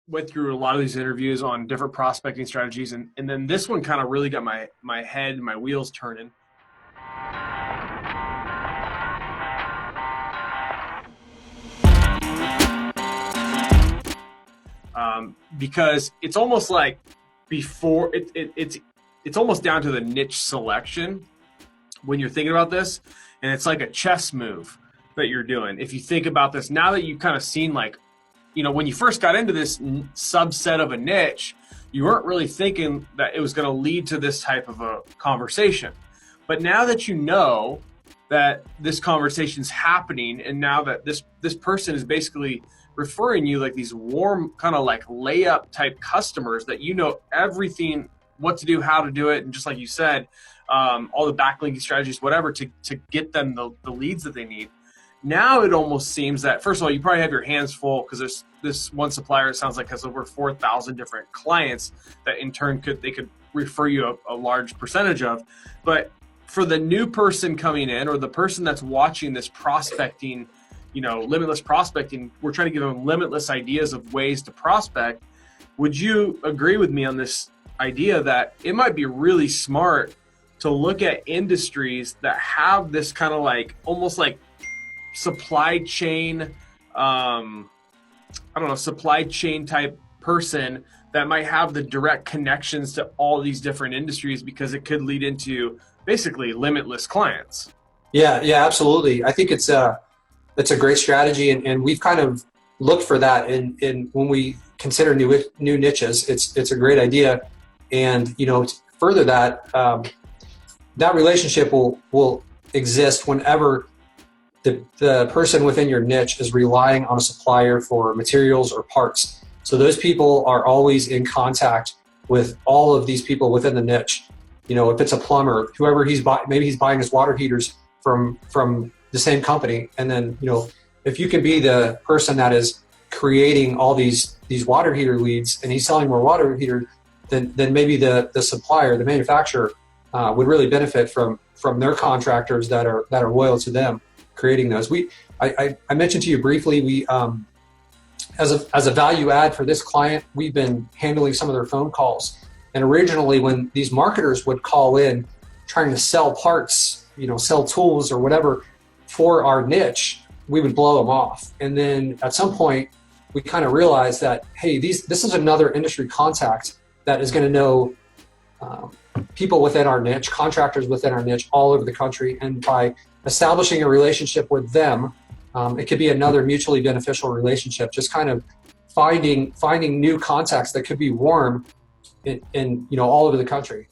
went through a lot of these interviews on different prospecting strategies, and then this one kind of really got my head, my wheels turning. Because it's almost like before it's almost down to the niche selection when you're thinking about this, and it's like a chess move that you're doing. If you think about this, now that you've kind of seen, like, when you first got into this subset of a niche, you weren't really thinking that it was going to lead to this type of a conversation. But now that you know that this conversation's happening, and now that this person is basically referring you like these warm kind of like layup type customers that everything, what to do, how to do it, and just like you said, all the backlinking strategies, whatever, to get them the leads that they need. Now it almost seems that, first of all, you probably have your hands full because there's this one supplier, it sounds like, has over 4,000 different clients that in turn could refer you a large percentage of. But for the new person coming in, or the person that's watching this prospecting, limitless prospecting, we're trying to give them limitless ideas of ways to prospect. Would you agree with me on this idea that it might be really smart to look at industries that have this kind of like, almost like supply chain, supply chain type person that might have the direct connections to all these different industries, because it could lead into basically limitless clients? Yeah, absolutely. I think it's a great strategy, and we've kind of looked for that in when we consider new niches. It's a great idea, and further that that relationship will exist whenever the person within your niche is relying on a supplier for materials or parts. So those people are always in contact with all of these people within the niche. If it's a plumber, whoever maybe he's buying his water heaters from the same company. And then, if you can be the person that is creating all these water heater leads, and he's selling more water heaters, then maybe the supplier, the manufacturer, would really benefit from their contractors that are loyal to them, creating those. I mentioned to you briefly, we as a value add for this client, we've been handling some of their phone calls. And originally, when these marketers would call in trying to sell parts, sell tools or whatever for our niche, we would blow them off. And then at some point, we kind of realized that, hey, this is another industry contact that is going to know people within our niche, contractors within our niche all over the country. And by establishing a relationship with them, it could be another mutually beneficial relationship, just kind of finding new contacts that could be warm in all over the country.